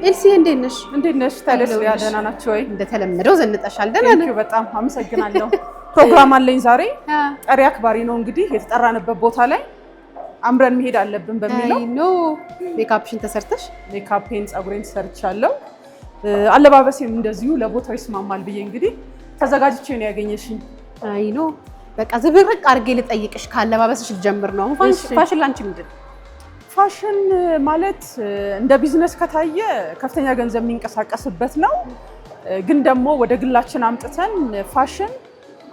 ኤልሲ እንዴት ነሽ? ታዲያስ ደህና ናችሁ ወይ? እንደተለመደው ዘንጠሻል። ደህና ነኝ። በጣም አመሰግናለሁ። ፕሮግራም አለኝ ዛሬ። ጠሪ አክባሪ ነው እንግዲህ የተጠራንበት ቦታ ላይ አምረን መሄድ አለብን በሚለው ሜካፕሽን ተሰርተሽ? ሜካፔን ፀጉሬን ተሰርቻለሁ። አለባበሴም እንደዚሁ ለቦታው ይስማማል ብዬ እንግዲህ ተዘጋጅቼ ነው ያገኘሽኝ። በቃ ዝብርቅ አድርጌ ልጠይቅሽ ካለባበስሽ ልጀምር ነው። ፋሽን ላንቺ ምንድን? ፋሽን ማለት እንደ ቢዝነስ ከታየ ከፍተኛ ገንዘብ የሚንቀሳቀስበት ነው። ግን ደግሞ ወደ ግላችን አምጥተን ፋሽን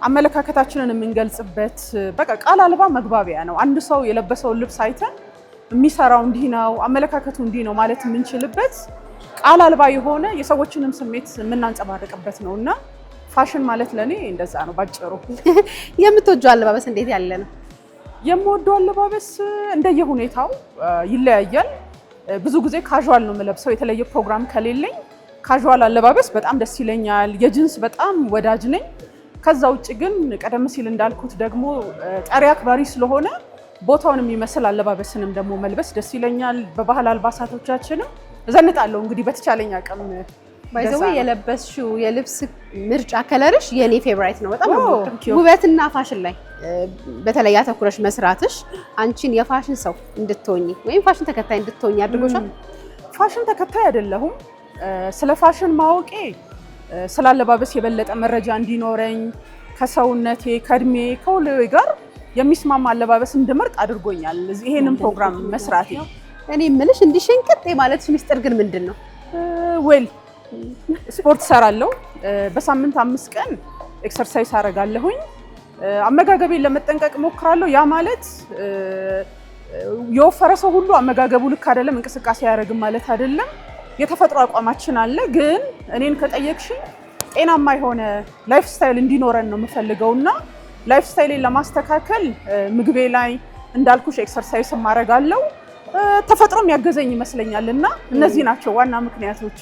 አመለካከታችንን የምንገልጽበት በቃ ቃል አልባ መግባቢያ ነው። አንድ ሰው የለበሰውን ልብስ አይተን የሚሰራው እንዲህ ነው፣ አመለካከቱ እንዲህ ነው ማለት የምንችልበት ቃል አልባ የሆነ የሰዎችንም ስሜት የምናንጸባርቅበት ነው እና ፋሽን ማለት ለኔ እንደዛ ነው ባጭሩ። የምትወጂው አለባበስ እንዴት ያለ ነው? የምወደው አለባበስ እንደየሁኔታው ይለያያል። ብዙ ጊዜ ካዥዋል ነው የምለብሰው። የተለየ ፕሮግራም ከሌለኝ ካዥዋል አለባበስ በጣም ደስ ይለኛል። የጂንስ በጣም ወዳጅ ነኝ። ከዛ ውጭ ግን ቀደም ሲል እንዳልኩት ደግሞ ጠሪ አክባሪ ስለሆነ ቦታውን የሚመስል አለባበስንም ደግሞ መልበስ ደስ ይለኛል። በባህል አልባሳቶቻችንም እዘንጣለሁ እንግዲህ በተቻለኝ አቅም። ባይዘው የለበስሽው የልብስ ምርጫ ከለርሽ የኔ ፌቨራይት ነው። በጣም ውበትና ፋሽን ላይ በተለይ አተኩረሽ መስራትሽ አንቺን የፋሽን ሰው እንድትሆኚ ወይም ፋሽን ተከታይ እንድትሆኚ አድርጎሻል? ፋሽን ተከታይ አይደለሁም። ስለ ፋሽን ማወቄ ስለ አለባበስ የበለጠ መረጃ እንዲኖረኝ ከሰውነቴ ከእድሜ ከሁሉ ጋር የሚስማማ አለባበስ እንድመርጥ አድርጎኛል ይሄንን ፕሮግራም መስራቴ። እኔ የምልሽ እንዲሸንቅጥ የማለትሽ ሚስጥር ግን ምንድን ነው? ስፖርት ሰራለሁ። በሳምንት 5 ቀን ኤክሰርሳይዝ አደርጋለሁኝ። አመጋገቤን ለመጠንቀቅ ሞክራለሁ። ያ ማለት የወፈረ ሰው ሁሉ አመጋገቡ ልክ አይደለም እንቅስቃሴ አያደርግም ማለት አይደለም። የተፈጥሮ አቋማችን አለ። ግን እኔን ከጠየቅሽኝ ጤናማ የሆነ ላይፍ ስታይል እንዲኖረን ነው የምፈልገውና ላይፍ ስታይሌን ለማስተካከል ምግቤ ላይ እንዳልኩሽ ኤክሰርሳይዝ ማድረጋለሁ። ተፈጥሮም ያገዘኝ ይመስለኛል እና እነዚህ ናቸው ዋና ምክንያቶቹ።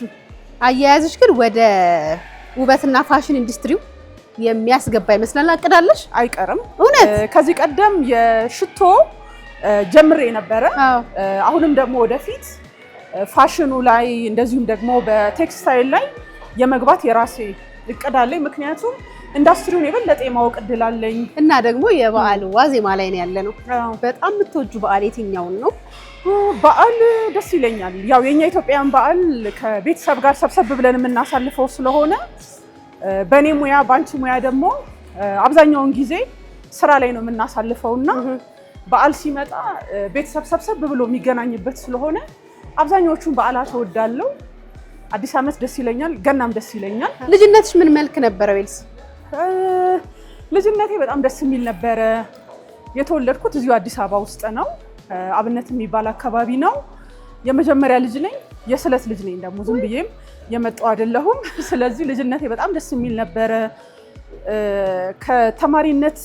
አያያዝሽ ግን ወደ ውበትና ፋሽን ኢንዱስትሪው የሚያስገባ ይመስላል። አቅዳለሽ? አይቀርም። እውነት ከዚህ ቀደም የሽቶ ጀምሬ ነበረ። አሁንም ደግሞ ወደፊት ፋሽኑ ላይ እንደዚሁም ደግሞ በቴክስታይል ላይ የመግባት የራሴ እቅድ አለኝ። ምክንያቱም ኢንዱስትሪውን የበለጠ የማወቅ እድል አለኝ እና ደግሞ የበዓል ዋዜማ ላይ ነው ያለ ነው። በጣም የምትወጁ በዓል የትኛውን ነው? በዓል ደስ ይለኛል። ያው የኛ ኢትዮጵያን በዓል ከቤተሰብ ጋር ሰብሰብ ብለን የምናሳልፈው ስለሆነ በእኔ ሙያ በአንቺ ሙያ ደግሞ አብዛኛውን ጊዜ ስራ ላይ ነው የምናሳልፈውና በዓል ሲመጣ ቤተሰብ ሰብሰብ ብሎ የሚገናኝበት ስለሆነ አብዛኛዎቹን በዓላት እወዳለሁ። አዲስ ዓመት ደስ ይለኛል፣ ገናም ደስ ይለኛል። ልጅነትሽ ምን መልክ ነበረ ኤልሲ? ልጅነቴ በጣም ደስ የሚል ነበረ። የተወለድኩት እዚሁ አዲስ አበባ ውስጥ ነው። አብነት የሚባል አካባቢ ነው። የመጀመሪያ ልጅ ነኝ። የስለት ልጅ ነኝ ደግሞ ዝም ብዬም የመጣው አይደለሁም። ስለዚህ ልጅነቴ በጣም ደስ የሚል ነበረ። ከተማሪነት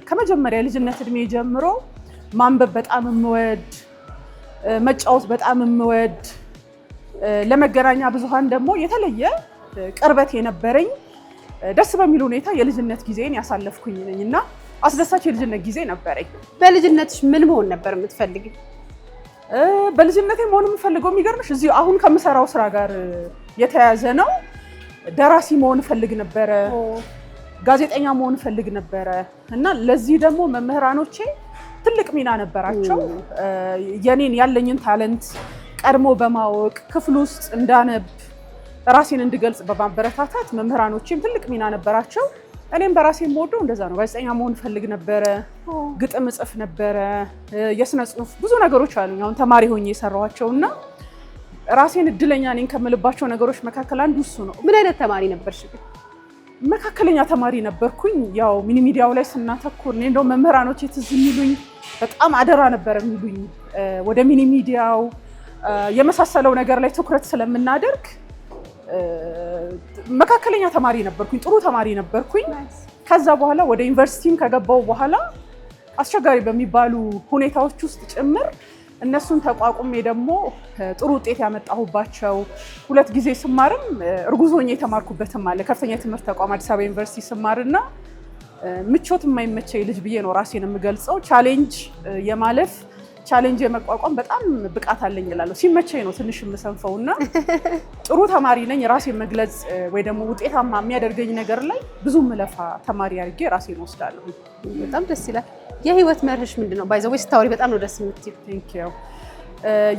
ከመጀመሪያ ልጅነት እድሜ ጀምሮ ማንበብ በጣም የምወድ፣ መጫወት በጣም የምወድ፣ ለመገናኛ ብዙሃን ደግሞ የተለየ ቅርበት የነበረኝ ደስ በሚል ሁኔታ የልጅነት ጊዜን ያሳለፍኩኝ ነኝ እና አስደሳች የልጅነት ጊዜ ነበረኝ። በልጅነትሽ ምን መሆን ነበር የምትፈልጊው? በልጅነቴ መሆን የምፈልገው የሚገርምሽ እዚሁ አሁን ከምሰራው ስራ ጋር የተያያዘ ነው። ደራሲ መሆን እፈልግ ነበረ፣ ጋዜጠኛ መሆን እፈልግ ነበረ እና ለዚህ ደግሞ መምህራኖቼ ትልቅ ሚና ነበራቸው። የኔን ያለኝን ታለንት ቀድሞ በማወቅ ክፍል ውስጥ እንዳነብ ራሴን እንድገልጽ በማበረታታት መምህራኖቼም ትልቅ ሚና ነበራቸው። እኔም በራሴ የምወደው እንደዛ ነው። ጋዜጠኛ መሆን እፈልግ ነበረ፣ ግጥም እጽፍ ነበረ፣ የስነ ጽሁፍ ብዙ ነገሮች አሉኝ አሁን ተማሪ ሆኜ የሰራኋቸው እና ራሴን እድለኛ ነኝ ከምልባቸው ነገሮች መካከል አንዱ እሱ ነው። ምን አይነት ተማሪ ነበርሽ? መካከለኛ ተማሪ ነበርኩኝ። ያው ሚኒ ሚዲያው ላይ ስናተኩር እኔ እንደውም መምህራኖቼ ትዝ የሚሉኝ በጣም አደራ ነበር የሚሉኝ ወደ ሚኒ ሚዲያው የመሳሰለው ነገር ላይ ትኩረት ስለምናደርግ መካከለኛ ተማሪ ነበርኩኝ፣ ጥሩ ተማሪ ነበርኩኝ። ከዛ በኋላ ወደ ዩኒቨርሲቲም ከገባው በኋላ አስቸጋሪ በሚባሉ ሁኔታዎች ውስጥ ጭምር እነሱን ተቋቁሜ ደግሞ ጥሩ ውጤት ያመጣሁባቸው 2 ጊዜ ስማርም እርጉዝ ሆኜ የተማርኩበትም አለ። ከፍተኛ የትምህርት ተቋም አዲስ አበባ ዩኒቨርሲቲ ስማርና ምቾት የማይመቸኝ ልጅ ብዬ ነው ራሴን የምገልጸው። ቻሌንጅ የማለፍ ቻሌንጅ የመቋቋም በጣም ብቃት አለኝ እላለሁ። ሲመቸኝ ነው ትንሽ የምሰንፈውና ጥሩ ተማሪ ነኝ። ራሴን መግለጽ ወይ ደግሞ ውጤታማ የሚያደርገኝ ነገር ላይ ብዙ ምለፋ ተማሪ አድርጌ ራሴን ወስዳለሁ። በጣም ደስ ይላል። የህይወት መርህሽ ምንድን ነው? ባይ ዘ ወይ ስታወሪ በጣም ነው ደስ የምትይው። ቴንክ ዩ።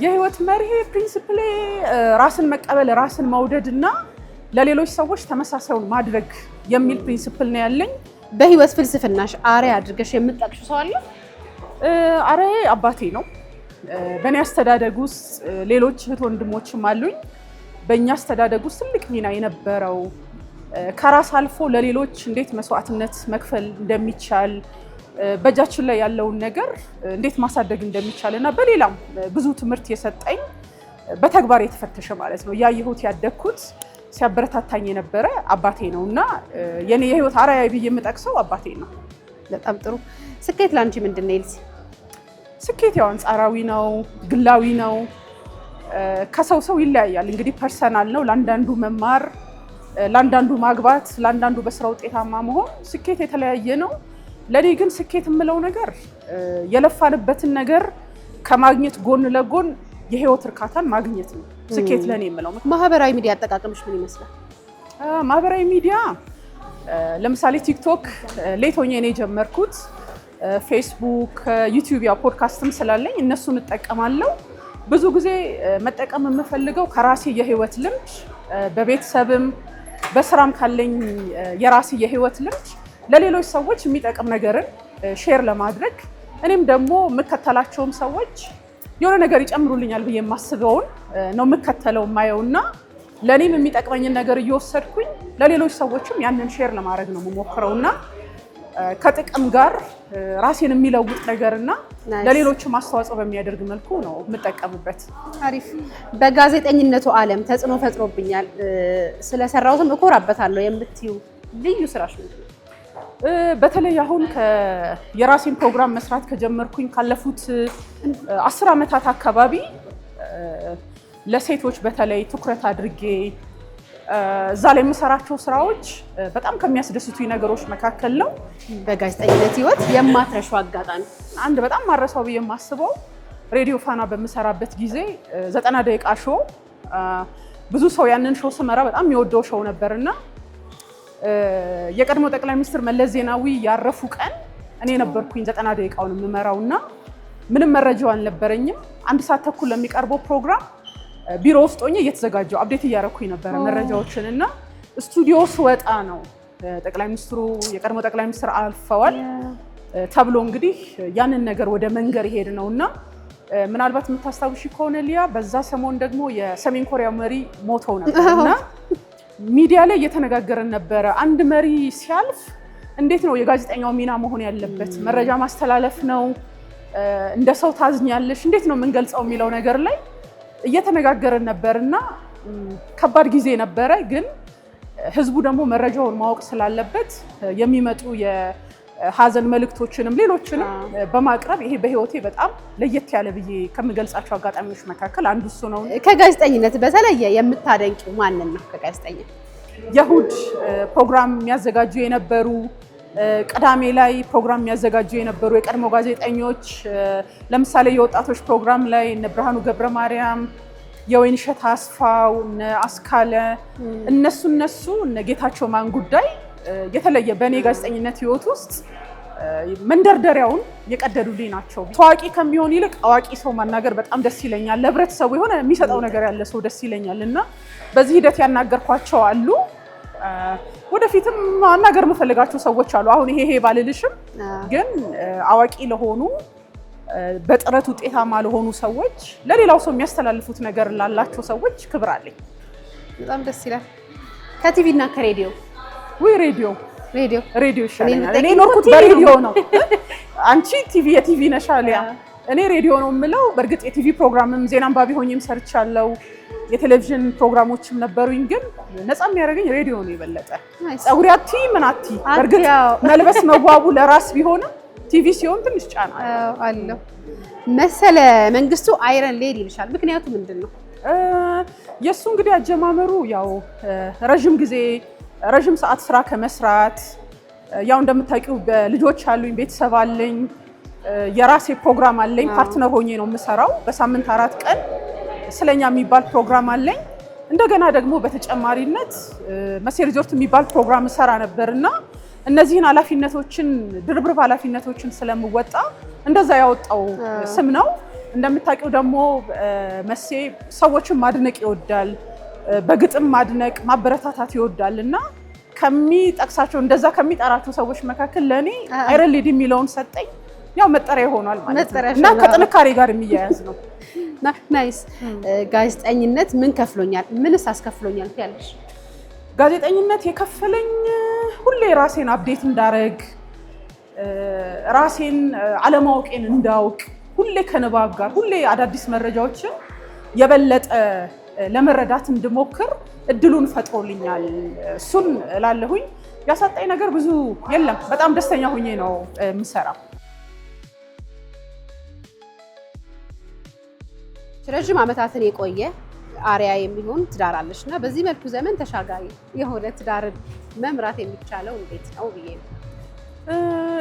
የህይወት መርሄ ፕሪንሲፕሌ ራስን መቀበል፣ ራስን መውደድ እና ለሌሎች ሰዎች ተመሳሳዩን ማድረግ የሚል ፕሪንሲፕል ነው ያለኝ። በህይወት ፍልስፍናሽ አርአያ አድርገሽ የምትጠቅሺው ሰው አለ? አርአያዬ አባቴ ነው። በእኔ አስተዳደግ ውስጥ ሌሎች እህት ወንድሞችም አሉኝ። በእኛ አስተዳደግ ውስጥ ትልቅ ሚና የነበረው ከራስ አልፎ ለሌሎች እንዴት መስዋዕትነት መክፈል እንደሚቻል፣ በእጃችን ላይ ያለውን ነገር እንዴት ማሳደግ እንደሚቻል እና በሌላም ብዙ ትምህርት የሰጠኝ በተግባር የተፈተሸ ማለት ነው ያየሁት ያደግኩት ሲያበረታታኝ የነበረ አባቴ ነው እና የኔ የህይወት አርአያ ብዬ የምጠቅሰው አባቴ ነው። በጣም ጥሩ። ስኬት ላንቺ ምንድን ነው ኤልሲ? ስኬት ያው አንጻራዊ ነው፣ ግላዊ ነው፣ ከሰው ሰው ይለያያል። እንግዲህ ፐርሰናል ነው። ለአንዳንዱ መማር፣ ለአንዳንዱ ማግባት፣ ለአንዳንዱ በስራ ውጤታማ መሆን ስኬት የተለያየ ነው። ለኔ ግን ስኬት የምለው ነገር የለፋንበትን ነገር ከማግኘት ጎን ለጎን የህይወት እርካታን ማግኘት ነው ስኬት ለኔ የምለው። ማህበራዊ ሚዲያ አጠቃቀምሽ ምን ይመስላል? ማህበራዊ ሚዲያ ለምሳሌ ቲክቶክ ሌት ሆኜ ነው የጀመርኩት። ፌስቡክ፣ ዩቲዩብ ያው ፖድካስትም ስላለኝ እነሱን እጠቀማለሁ። ብዙ ጊዜ መጠቀም የምፈልገው ከራሴ የህይወት ልምድ በቤተሰብም በስራም ካለኝ የራሴ የህይወት ልምድ ለሌሎች ሰዎች የሚጠቅም ነገርን ሼር ለማድረግ እኔም ደግሞ የምከተላቸውም ሰዎች የሆነ ነገር ይጨምሩልኛል ብዬ የማስበውን ነው የምከተለው የማየውና ለእኔም የሚጠቅመኝን ነገር እየወሰድኩኝ ለሌሎች ሰዎችም ያንን ሼር ለማድረግ ነው የምሞክረውና ከጥቅም ጋር ራሴን የሚለውጥ ነገርና ለሌሎችም አስተዋጽኦ በሚያደርግ መልኩ ነው የምጠቀምበት። አሪፍ። በጋዜጠኝነቱ ዓለም ተጽዕኖ ፈጥሮብኛል ስለሰራሁትም እኮራበታለሁ የምትዩ ልዩ ስራሽ ምንድን ነው? በተለይ አሁን የራሴን ፕሮግራም መስራት ከጀመርኩኝ ካለፉት 10 ዓመታት አካባቢ ለሴቶች በተለይ ትኩረት አድርጌ እዛ ላይ የምሰራቸው ስራዎች በጣም ከሚያስደስቱኝ ነገሮች መካከል ነው። በጋዜጠኝነት ህይወት የማትረሺው አጋጣሚ? አንድ በጣም ማረሳው ብዬ የማስበው ሬዲዮ ፋና በምሰራበት ጊዜ 90 ደቂቃ ሾው፣ ብዙ ሰው ያንን ሾው ስመራ በጣም የሚወደው ሾው ነበርና የቀድሞ ጠቅላይ ሚኒስትር መለስ ዜናዊ ያረፉ ቀን እኔ ነበርኩኝ 90 ደቂቃውን የምመራውና ምንም መረጃው አልነበረኝም። 1 ሰዓት ተኩል ለሚቀርበው ፕሮግራም ቢሮ ውስጥ ሆኜ እየተዘጋጀው አፕዴት እያደረኩኝ ነበረ መረጃዎችን እና ስቱዲዮ ስወጣ ነው ጠቅላይ ሚኒስትሩ የቀድሞ ጠቅላይ ሚኒስትር አልፈዋል ተብሎ እንግዲህ ያንን ነገር ወደ መንገር ይሄድ ነውና ምናልባት የምታስታውሺ ከሆነ ሊያ በዛ ሰሞን ደግሞ የሰሜን ኮሪያ መሪ ሞተው ነበርና ሚዲያ ላይ እየተነጋገረን ነበረ። አንድ መሪ ሲያልፍ እንዴት ነው የጋዜጠኛው ሚና መሆን ያለበት? መረጃ ማስተላለፍ ነው? እንደ ሰው ታዝኛለሽ? እንዴት ነው የምንገልጸው የሚለው ነገር ላይ እየተነጋገረን ነበርና ከባድ ጊዜ ነበረ። ግን ህዝቡ ደግሞ መረጃውን ማወቅ ስላለበት የሚመጡ የሀዘን መልእክቶችንም ሌሎችንም በማቅረብ ይሄ በህይወቴ በጣም ለየት ያለ ብዬ ከምገልጻቸው አጋጣሚዎች መካከል አንዱ እሱ ነው። ከጋዜጠኝነት በተለየ የምታደንቂው ማንን ነው? ከጋዜጠኛ የእሑድ ፕሮግራም የሚያዘጋጁ የነበሩ ቅዳሜ ላይ ፕሮግራም የሚያዘጋጁ የነበሩ የቀድሞ ጋዜጠኞች ለምሳሌ የወጣቶች ፕሮግራም ላይ እነ ብርሃኑ ገብረ ማርያም፣ የወይንሸት አስፋው፣ እነ አስካለ እነሱ እነ ጌታቸው ማን ጉዳይ የተለየ በእኔ ጋዜጠኝነት ህይወት ውስጥ መንደርደሪያውን የቀደዱልኝ ናቸው። ታዋቂ ከሚሆን ይልቅ አዋቂ ሰው ማናገር በጣም ደስ ይለኛል። ለህብረተሰቡ የሆነ የሚሰጠው ነገር ያለ ሰው ደስ ይለኛል እና በዚህ ሂደት ያናገርኳቸው አሉ። ወደፊትም ማናገር የምፈልጋቸው ሰዎች አሉ። አሁን ይሄ ባልልሽም ግን አዋቂ ለሆኑ በጥረት ውጤታማ ለሆኑ ሰዎች ለሌላው ሰው የሚያስተላልፉት ነገር ላላቸው ሰዎች ክብር አለኝ። በጣም ደስ ይላል። ከቲቪ እና ከሬዲዮ? ወይ ሬዲዮ ይሻለኛል። እኔ ኖርኩት በሬዲዮ ነው። አንቺ የቲቪ ነሽ አሊያ? እኔ ሬዲዮ ነው የምለው። በእርግጥ የቲቪ ፕሮግራምም ዜና አንባቢ ሆኜም ሰርቻለሁ። የቴሌቪዥን ፕሮግራሞችም ነበሩኝ። ግን ነፃ የሚያደርገኝ ሬዲዮ ነው የበለጠ። ፀጉሪ አቲ ምን አቲ በእርግጥ መልበስ መዋቡ ለራስ ቢሆንም ቲቪ ሲሆን ትንሽ ጫና አለው። መሰለ መንግስቱ አይረን ሌዲ ይልሻል። ምክንያቱ ምንድን ነው? የእሱ እንግዲህ አጀማመሩ ያው ረዥም ሰዓት ስራ ከመስራት ያው እንደምታውቂው ልጆች አሉኝ፣ ቤተሰብ አለኝ። የራሴ ፕሮግራም አለኝ። ፓርትነር ሆኜ ነው የምሰራው። በሳምንት 4 ቀን ስለኛ የሚባል ፕሮግራም አለኝ። እንደገና ደግሞ በተጨማሪነት መሴ ሪዞርት የሚባል ፕሮግራም እሰራ ነበርና እነዚህን ኃላፊነቶችን ድርብርብ ኃላፊነቶችን ስለምወጣ እንደዛ ያወጣው ስም ነው። እንደምታውቂው ደግሞ መሴ ሰዎችን ማድነቅ ይወዳል፣ በግጥም ማድነቅ ማበረታታት ይወዳል እና ከሚጠቅሳቸው እንደዛ ከሚጠራቸው ሰዎች መካከል ለኔ አይረሊድ የሚለውን ሰጠኝ። ያው መጠሪያ ሆኗል ማለት ነው እና ከጥንካሬ ጋር የሚያያዝ ነው። ናይስ። ጋዜጠኝነት ምን ከፍሎኛል ምንስ አስከፍሎኛል ትያለሽ? ጋዜጠኝነት የከፈለኝ ሁሌ ራሴን አፕዴት እንዳረግ፣ ራሴን አለማወቄን እንዳውቅ፣ ሁሌ ከንባብ ጋር ሁሌ አዳዲስ መረጃዎችን የበለጠ ለመረዳት እንድሞክር እድሉን ፈጥሮልኛል። እሱን እላለሁኝ። ያሳጣኝ ነገር ብዙ የለም። በጣም ደስተኛ ሆኜ ነው የምሰራው። ረጅም ዓመታትን የቆየ አሪያ የሚሆን ትዳር አለሽ እና በዚህ መልኩ ዘመን ተሻጋሪ የሆነ ትዳርን መምራት የሚቻለው እንዴት ነው ብዬ ነው።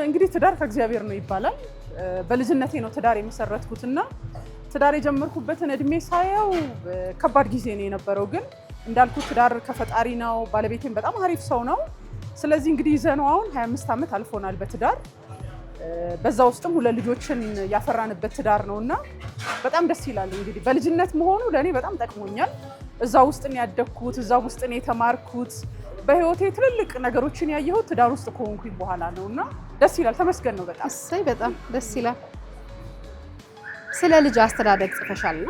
እንግዲህ ትዳር ከእግዚአብሔር ነው ይባላል። በልጅነቴ ነው ትዳር የመሰረትኩትና ትዳር የጀመርኩበትን እድሜ ሳየው ከባድ ጊዜ ነው የነበረው። ግን እንዳልኩት ትዳር ከፈጣሪ ነው። ባለቤቴም በጣም አሪፍ ሰው ነው። ስለዚህ እንግዲህ ይዘነው አሁን 25 ዓመት አልፎናል በትዳር። በዛ ውስጥም 2 ልጆችን ያፈራንበት ትዳር ነውና በጣም ደስ ይላል። እንግዲህ በልጅነት መሆኑ ለኔ በጣም ጠቅሞኛል። እዛ ውስጥ ነው ያደግኩት፣ እዛ ውስጥ ነው የተማርኩት። በህይወቴ ትልልቅ ነገሮችን ያየሁት ትዳር ውስጥ ከሆንኩኝ በኋላ ነውና ደስ ይላል። ተመስገን ነው በጣም። እሰይ በጣም ደስ ይላል። ስለ ልጅ አስተዳደግ ጽፈሻልና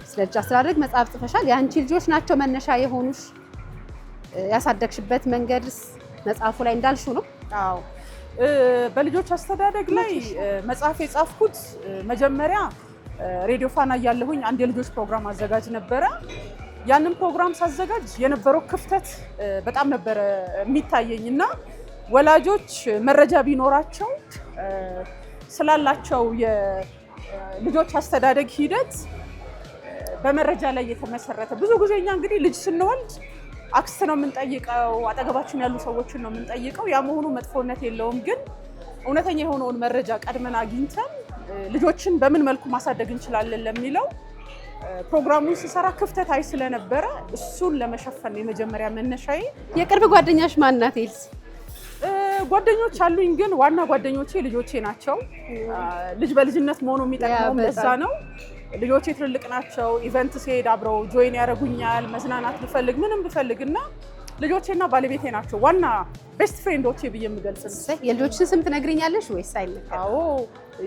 ስለ ልጅ አስተዳደግ መጽሐፍ ጽፈሻል። የአንቺ ልጆች ናቸው መነሻ የሆኑሽ? ያሳደግሽበት መንገድስ መጽሐፉ ላይ እንዳልሽው ነው? አዎ በልጆች አስተዳደግ ላይ መጽሐፍ የጻፍኩት መጀመሪያ ሬዲዮ ፋና እያለሁኝ አንድ የልጆች ፕሮግራም አዘጋጅ ነበረ። ያንን ፕሮግራም ሳዘጋጅ የነበረው ክፍተት በጣም ነበረ የሚታየኝና ወላጆች መረጃ ቢኖራቸው ስላላቸው የልጆች አስተዳደግ ሂደት በመረጃ ላይ የተመሰረተ ብዙ ጊዜ እኛ እንግዲህ ልጅ ስንወልድ አክስት ነው የምንጠይቀው፣ አጠገባችን ያሉ ሰዎችን ነው የምንጠይቀው። ያ መሆኑ መጥፎነት የለውም። ግን እውነተኛ የሆነውን መረጃ ቀድመን አግኝተን ልጆችን በምን መልኩ ማሳደግ እንችላለን ለሚለው ፕሮግራሙን ስሰራ ክፍተት አይ ስለነበረ እሱን ለመሸፈን የመጀመሪያ መነሻዬ። የቅርብ ጓደኛሽ ማን ናት ኤልሲ? ጓደኞች አሉኝ፣ ግን ዋና ጓደኞቼ ልጆቼ ናቸው። ልጅ በልጅነት መሆኑ የሚጠቅመው ለዛ ነው። ልጆቼ ትልልቅ ናቸው። ኢቨንት ሲሄድ አብረው ጆይን ያደርጉኛል። መዝናናት ብፈልግ ምንም ብፈልግና ልጆቼና ባለቤቴ ናቸው ዋና ቤስት ፍሬንዶቼ ብዬ የምገልጽ። የልጆችን ስም ትነግሪኛለሽ ወይስ አይልም? አዎ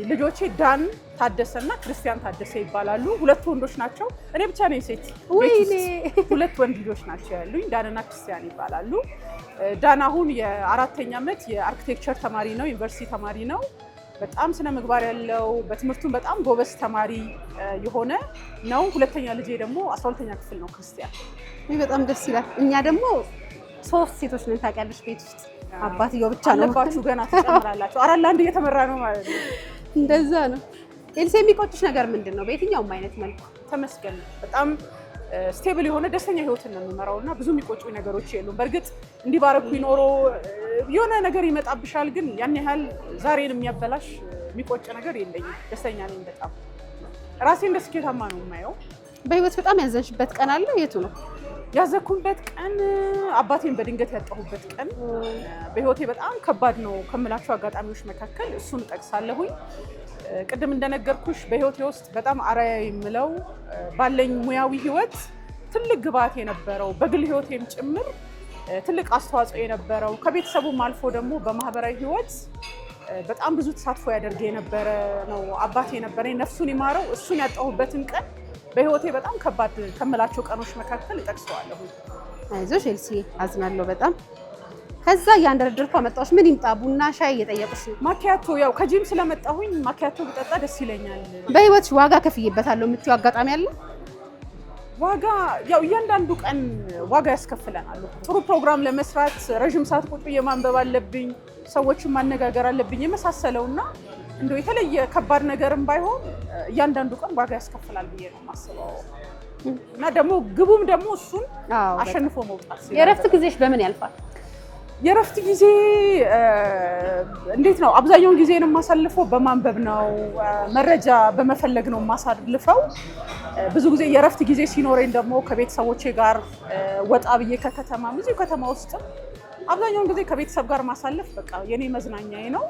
ልጆቼ ዳን ታደሰና ክርስቲያን ታደሰ ይባላሉ። 2 ወንዶች ናቸው። እኔ ብቻ ነኝ ሴት። ወይኔ 2 ወንድ ልጆች ናቸው ያሉኝ። ዳንና ክርስቲያን ይባላሉ። ዳን አሁን የ4ኛ ዓመት የአርኪቴክቸር ተማሪ ነው፣ ዩኒቨርሲቲ ተማሪ ነው። በጣም ስነ ምግባር ያለው በትምህርቱም በጣም ጎበዝ ተማሪ የሆነ ነው። 2ኛ ልጄ ደግሞ 12ኛ ክፍል ነው ክርስቲያን። በጣም ደስ ይላል። እኛ ደግሞ 3 ሴቶች ነን ታውቂያለሽ ቤት ውስጥ። አባትየው ብቻ ነው አለባችሁ ገና ትጨምራላችሁ። 4 ለ1 እየተመራ ነው ማለት ነው። እንደዛ ነው። ኤልሲ የሚቆጭሽ ነገር ምንድን ነው? በየትኛውም አይነት መልኩ? ተመስገን በጣም ስቴብል የሆነ ደስተኛ ህይወትን ነው የምመራው እና ብዙ የሚቆጩ ነገሮች የሉም። በእርግጥ እንዲህ ባረኩ ይኖሮ የሆነ ነገር ይመጣብሻል፣ ግን ያን ያህል ዛሬን የሚያበላሽ የሚቆጭ ነገር የለኝም። ደስተኛ ነኝ በጣም። ራሴን እንደ ስኬታማ ነው የማየው። በህይወት በጣም ያዘንሽበት ቀን አለ? የቱ ነው? ያዘንኩበት ቀን አባቴን በድንገት ያጣሁበት ቀን በህይወቴ በጣም ከባድ ነው ከምላቸው አጋጣሚዎች መካከል እሱን እጠቅሳለሁኝ። ቅድም እንደነገርኩሽ በህይወቴ ውስጥ በጣም አርአያ የምለው ባለኝ ሙያዊ ህይወት ትልቅ ግብዓት የነበረው በግል ህይወቴም ጭምር ትልቅ አስተዋጽኦ የነበረው ከቤተሰቡም አልፎ ደግሞ በማህበራዊ ህይወት በጣም ብዙ ተሳትፎ ያደርግ የነበረ ነው አባቴ የነበረ። ነፍሱን ይማረው። እሱን ያጣሁበትን ቀን በህይወቴ በጣም ከባድ ከምላቸው ቀኖች መካከል እጠቅሰዋለሁ። አይዞሽ ኤልሲ፣ አዝናለሁ በጣም። ከዛ እያንደረደርኩ አመጣሁሽ። ምን ይምጣ? ቡና ሻይ እየጠየቁሽ ነው? ማኪያቶ፣ ያው ከጂም ስለመጣሁኝ ማኪያቶ ብጠጣ ደስ ይለኛል። በህይወትሽ ዋጋ ከፍዬበታለሁ የምትይው አጋጣሚ አለ? ዋጋ ያው እያንዳንዱ ቀን ዋጋ ያስከፍለናል። ጥሩ ፕሮግራም ለመስራት ረዥም ሰዓት ቁጭ ብዬ ማንበብ አለብኝ፣ ሰዎችን ማነጋገር አለብኝ የመሳሰለውና እንደው የተለየ ከባድ ነገርም ባይሆን እያንዳንዱ ቀን ዋጋ ያስከፍላል ብዬ ነው የማስበው። እና ደግሞ ግቡም ደግሞ እሱን አሸንፎ መውጣት። የእረፍት ጊዜሽ በምን ያልፋል? የረፍት ጊዜ እንዴት ነው? አብዛኛውን ጊዜን የማሳልፈው በማንበብ ነው፣ መረጃ በመፈለግ ነው የማሳልፈው። ብዙ ጊዜ የረፍት ጊዜ ሲኖረኝ ደግሞ ከቤተሰቦቼ ጋር ወጣ ብዬ ከከተማ ብዙ ከተማ ውስጥ አብዛኛውን ጊዜ ከቤተሰብ ጋር ማሳለፍ በቃ የኔ መዝናኛዬ ነው።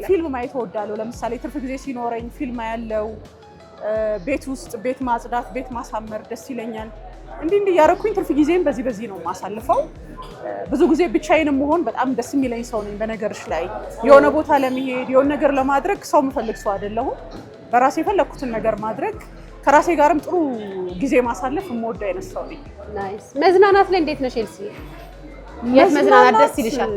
ፊልም ማየት እወዳለሁ። ለምሳሌ ትርፍ ጊዜ ሲኖረኝ ፊልም ያለው ቤት ውስጥ ቤት ማጽዳት፣ ቤት ማሳመር ደስ ይለኛል። እንዲህ እያደረኩኝ ትርፍ ጊዜም በዚህ ነው የማሳልፈው። ብዙ ጊዜ ብቻዬንም መሆን በጣም ደስ የሚለኝ ሰው ነኝ። በነገርሽ ላይ የሆነ ቦታ ለመሄድ የሆነ ነገር ለማድረግ ሰው የምፈልግ ሰው አይደለሁም። በራሴ የፈለኩትን ነገር ማድረግ ከራሴ ጋርም ጥሩ ጊዜ ማሳለፍ የምወድ አይነት ሰው ነኝ። ናይስ። መዝናናት ላይ እንዴት ነሽ ኤልሲ? የት መዝናናት ደስ ይልሻል?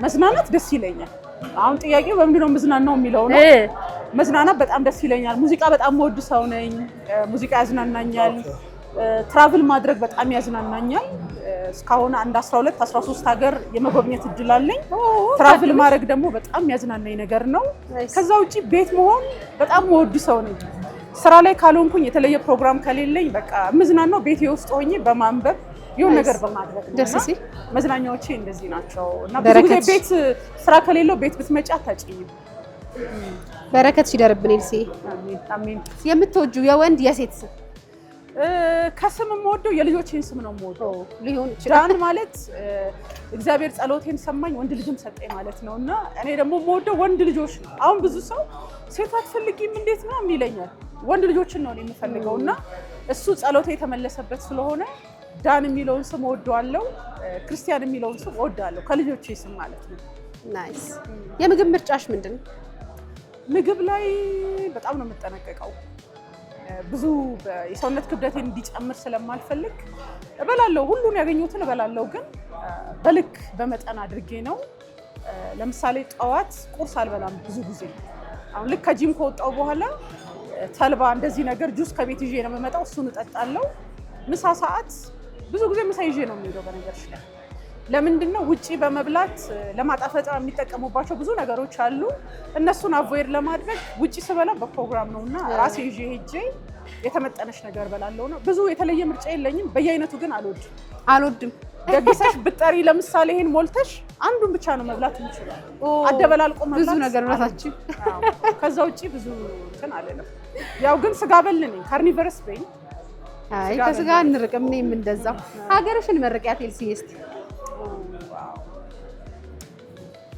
መዝናናት ደስ ይለኛል። አሁን ጥያቄው በምንድን ነው መዝናናው የሚለው ነው። መዝናናት በጣም ደስ ይለኛል። ሙዚቃ በጣም የምወድ ሰው ነኝ። ሙዚቃ ያዝናናኛል። ትራቭል ማድረግ በጣም ያዝናናኛል። እስካሁን 12 13 ሀገር የመጎብኘት እድል አለኝ። ትራቭል ማድረግ ደግሞ በጣም ያዝናናኝ ነገር ነው። ከዛ ውጪ ቤት መሆን በጣም የምወድ ሰው ነኝ። ስራ ላይ ካልሆንኩኝ የተለየ ፕሮግራም ከሌለኝ በቃ ምዝናናው ቤቴ ውስጥ ሆኜ በማንበብ የሆነ ነገር በማድረግ ነው። ደስ ሲል መዝናኛዎቼ እንደዚህ ናቸው እና ብዙ ጊዜ ቤት ስራ ከሌለው ቤት ብትመጪ አታጭኝም። በረከትሽ ይደርብን ኤልሲ። አሜን። የምትወጂው የወንድ የሴት ስም? ከስም የምወደው የልጆቼን ስም ነው የምወደው። ሊሆን ይችላል ዳን ማለት እግዚአብሔር ጸሎቴን ሰማኝ ወንድ ልጅም ሰጠኝ ማለት ነው እና እኔ ደግሞ የምወደው ወንድ ልጆች ነው። አሁን ብዙ ሰው ሴት አትፈልጊም እንዴት ነው ይለኛል። ወንድ ልጆችን ነው የምፈልገው እና እሱ ጸሎቴ የተመለሰበት ስለሆነ ዳን የሚለውን ስም እወደዋለሁ። ክርስቲያን የሚለውን ስም እወዳለሁ ከልጆቼ ስም ማለት ነው። ናይስ። የምግብ ምርጫሽ ምንድን ነው? ምግብ ላይ በጣም ነው የምጠነቀቀው። ብዙ የሰውነት ክብደቴን እንዲጨምር ስለማልፈልግ እበላለሁ። ሁሉን ያገኘሁትን እበላለሁ፣ ግን በልክ በመጠን አድርጌ ነው። ለምሳሌ ጠዋት ቁርስ አልበላም ብዙ ጊዜ። አሁን ልክ ከጂም ከወጣሁ በኋላ ተልባ እንደዚህ ነገር ጁስ ከቤት ይዤ ነው የምመጣው፣ እሱን እጠጣለሁ። ምሳ ሰዓት ብዙ ጊዜ ምሳ ይዤ ነው የምሄደው። በነገርሽ ላይ ለምንድን ነው ውጪ በመብላት ለማጣፈጫ የሚጠቀሙባቸው ብዙ ነገሮች አሉ። እነሱን አቮይድ ለማድረግ ውጪ ስበላ በፕሮግራም ነውና ራሴ ይዤ ሄጄ የተመጠነች ነገር በላለው ነው። ብዙ የተለየ ምርጫ የለኝም። በየአይነቱ ግን አልወድም። ደግሰሽ ብጠሪ ለምሳሌ ይሄን ሞልተሽ አንዱን ብቻ ነው መብላት የምችለው። አደበላልቆ መብላት ብዙ ነገር ብላታችሁ። ከዛ ውጪ ብዙ እንትን አለለም። ያው ግን ስጋ በል ነኝ፣ ካርኒቨረስ በኝ። አይ ከስጋ እንርቅም። እኔም እንደዛው። ሀገርሽን መርቂያት ኤልሲ እስቲ።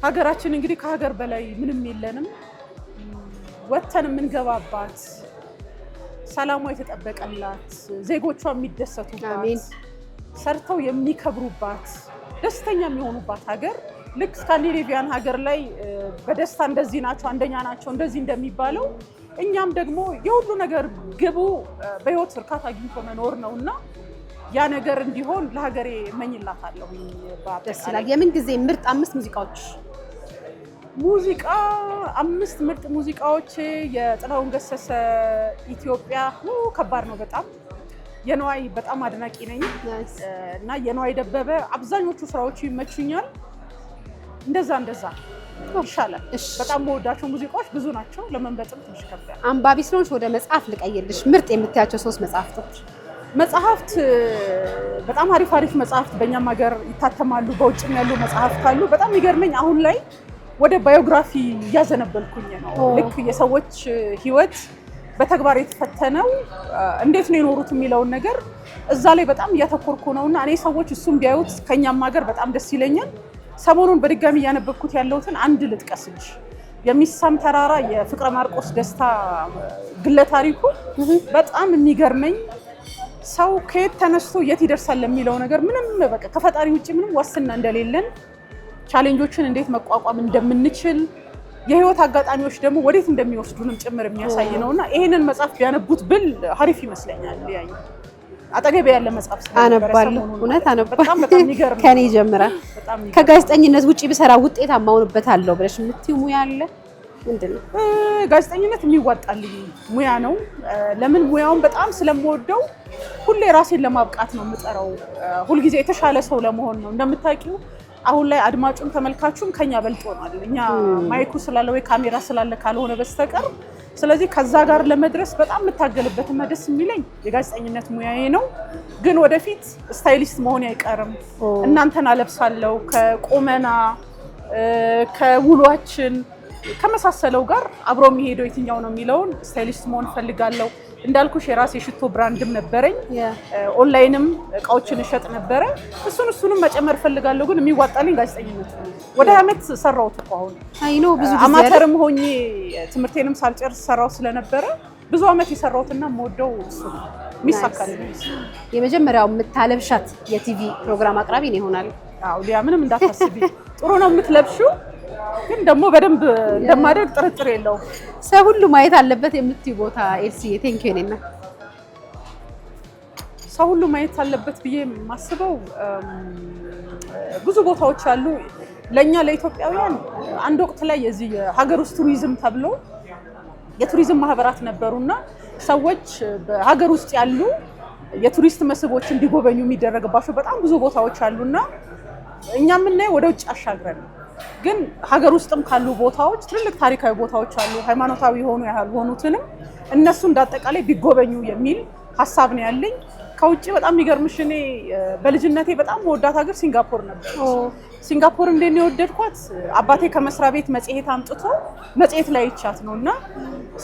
ሀገራችን እንግዲህ ከሀገር በላይ ምንም የለንም። ወተን የምንገባባት፣ ሰላሟ የተጠበቀላት፣ ዜጎቿ የሚደሰቱባት፣ ሰርተው የሚከብሩባት፣ ደስተኛ የሚሆኑባት ሀገር ልክ ስካንዲኔቪያን ሀገር ላይ በደስታ እንደዚህ ናቸው አንደኛ ናቸው እንደዚህ እንደሚባለው እኛም ደግሞ የሁሉ ነገር ግቡ በህይወት እርካታ አግኝቶ መኖር ነውና ያ ነገር እንዲሆን ለሀገሬ እመኝላታለሁ። በአጠቃላይ የምን ጊዜ ምርጥ 5 ሙዚቃዎች? ሙዚቃ 5 ምርጥ ሙዚቃዎች የጥላሁን ገሰሰ ኢትዮጵያ ከባድ ነው በጣም። የነዋይ በጣም አድናቂ ነኝ እና የነዋይ ደበበ አብዛኞቹ ስራዎቹ ይመቹኛል። እንደዛ ይሻላል። በጣም መወዳቸው ሙዚቃዎች ብዙ ናቸው። ለመንበጥም ትንሽ ከብዳል። አንባቢ ስለሆንሽ ወደ መጽሐፍ ልቀይርልሽ። ምርጥ የምታያቸው 3 መጽሐፍቶች? መጽሐፍት በጣም አሪፍ መጽሐፍት በእኛም ሀገር ይታተማሉ፣ በውጭም ያሉ መጽሐፍት አሉ። በጣም የሚገርመኝ አሁን ላይ ወደ ባዮግራፊ እያዘነበልኩኝ ነው። ልክ የሰዎች ህይወት በተግባር የተፈተነው እንዴት ነው የኖሩት የሚለውን ነገር እዛ ላይ በጣም እያተኮርኩ ነውና እኔ ሰዎች እሱም ቢያዩት ከኛም ሀገር በጣም ደስ ይለኛል። ሰሞኑን በድጋሚ እያነበብኩት ያለሁትን አንድ ልጥቀስልሽ። የሚሳም ተራራ የፍቅረ ማርቆስ ደስታ ግለ ታሪኩ በጣም የሚገርመኝ ሰው ከየት ተነስቶ የት ይደርሳል የሚለው ነገር ምንም በቃ ከፈጣሪ ውጪ ምንም ዋስትና እንደሌለን፣ ቻሌንጆችን እንዴት መቋቋም እንደምንችል፣ የህይወት አጋጣሚዎች ደግሞ ወዴት እንደሚወስዱንም ጭምር የሚያሳይ ነውና ይሄንን መጽሐፍ ቢያነቡት ብል አሪፍ ይመስለኛል። ያይ አጠገቤ ያለ መጽሐፍ አነባለሁ። እውነት አነባለሁ። በጣም የሚገርም ከኔ ይጀምራል። ከጋዜጠኝነት ውጪ ብሰራ ውጤታማ እሆንበታለሁ ብለሽ የምትይው ሙያ አለ? ምንድን ነው? ጋዜጠኝነት የሚዋጣልኝ ሙያ ነው። ለምን? ሙያውን በጣም ስለምወደው ሁሌ ራሴን ለማብቃት ነው የምጠራው። ሁልጊዜ የተሻለ ሰው ለመሆን ነው። እንደምታውቂው አሁን ላይ አድማጩም ተመልካቹም ከኛ በልጦናል። እኛ ማይኩ ስላለ ወይ ካሜራ ስላለ ካልሆነ በስተቀር ስለዚህ ከዛ ጋር ለመድረስ በጣም የምታገልበትና ደስ የሚለኝ የጋዜጠኝነት ሙያዬ ነው። ግን ወደፊት ስታይሊስት መሆን አይቀርም። እናንተን አለብሳለሁ ከቆመና ከውሏችን ከመሳሰለው ጋር አብሮ የሚሄደው የትኛው ነው የሚለውን ስታይሊስት መሆን ፈልጋለሁ። እንዳልኩሽ የራሴ ሽቶ ብራንድም ነበረኝ። ኦንላይንም እቃዎችን እሸጥ ነበረ። እሱንም መጨመር ፈልጋለሁ። ግን የሚዋጣልኝ ጋዜጠኝነት ነው። ወደ ዓመት ሰራሁት እኮ አሁን አይኖ ብዙ ጊዜ አማተርም ሆኜ ትምህርቴንም ሳልጨርስ ሰራው ስለነበረ ብዙ ዓመት የሰራሁትና የምወደው እሱ ነው የሚሳካልኝ። የመጀመሪያው የምታለብሻት የቲቪ ፕሮግራም አቅራቢ ነው ይሆናል? አዎ ሊያ ምንም እንዳታስቢ፣ ጥሩ ነው የምትለብሺው። ግን ደግሞ በደንብ እንደማደርግ ጥርጥር የለውም። ሰው ሁሉ ማየት አለበት የምትይ ቦታ ኤልሲዬ? ቴንኪው ነና ሰው ሁሉ ማየት አለበት ብዬ የማስበው ብዙ ቦታዎች አሉ። ለኛ ለኢትዮጵያውያን አንድ ወቅት ላይ የዚህ ሀገር ውስጥ ቱሪዝም ተብሎ የቱሪዝም ማህበራት ነበሩና ሰዎች በሀገር ውስጥ ያሉ የቱሪስት መስህቦች እንዲጎበኙ የሚደረግባቸው በጣም ብዙ ቦታዎች አሉና እኛ የምናየው ወደ ውጭ አሻግረን ነው። ግን ሀገር ውስጥም ካሉ ቦታዎች ትልልቅ ታሪካዊ ቦታዎች አሉ። ሃይማኖታዊ የሆኑ ያልሆኑትንም እነሱ እንዳጠቃላይ ቢጎበኙ የሚል ሀሳብ ነው ያለኝ። ከውጭ በጣም የሚገርምሽ እኔ በልጅነቴ በጣም መወዳት ሀገር ሲንጋፖር ነበር። ሲንጋፖር እንዴት ነው የወደድኳት? አባቴ ከመስሪያ ቤት መጽሔት አምጥቶ መጽሔት ላይ ይቻት ነውና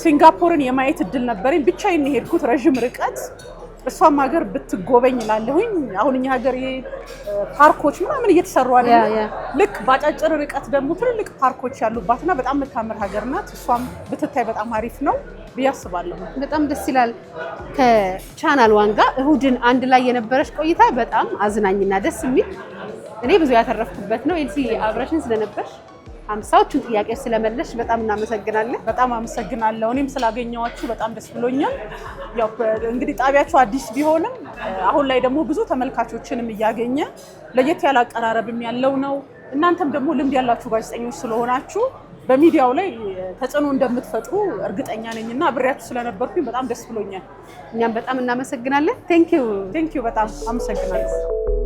ሲንጋፖርን የማየት እድል ነበረኝ። ብቻዬን የሄድኩት ረጅም ርቀት። እሷም ሀገር ብትጎበኝ እላለሁኝ። አሁን እኛ ሀገር ፓርኮች ምናምን እየተሰሩ አይደል? ልክ ባጫጭር ርቀት ደግሞ ትልልቅ ፓርኮች ያሉባትና በጣም የምታምር ሀገር ናት። እሷም ብትታይ በጣም አሪፍ ነው ብዬ አስባለሁ። በጣም ደስ ይላል። ከቻናል ዋን ጋር እሁድን አንድ ላይ የነበረች ቆይታ በጣም አዝናኝና ደስ የሚል እኔ ብዙ ያተረፍኩበት ነው። ኤልሲ አብረሽን ስለነበርሽ 50ዎቹን ጥያቄዎች ስለመለሽ በጣም እናመሰግናለን። በጣም አመሰግናለሁ። እኔም ስላገኘኋችሁ በጣም ደስ ብሎኛል። ያው እንግዲህ ጣቢያችሁ አዲስ ቢሆንም አሁን ላይ ደግሞ ብዙ ተመልካቾችንም እያገኘ ለየት ያለ አቀራረብም ያለው ነው። እናንተም ደግሞ ልምድ ያላችሁ ጋዜጠኞች ስለሆናችሁ በሚዲያው ላይ ተጽዕኖ እንደምትፈጥሩ እርግጠኛ ነኝና አብሬያችሁ ስለነበርኩኝ በጣም ደስ ብሎኛል። እኛም በጣም እናመሰግናለን። ቴንኪው በጣም አመሰግናለሁ።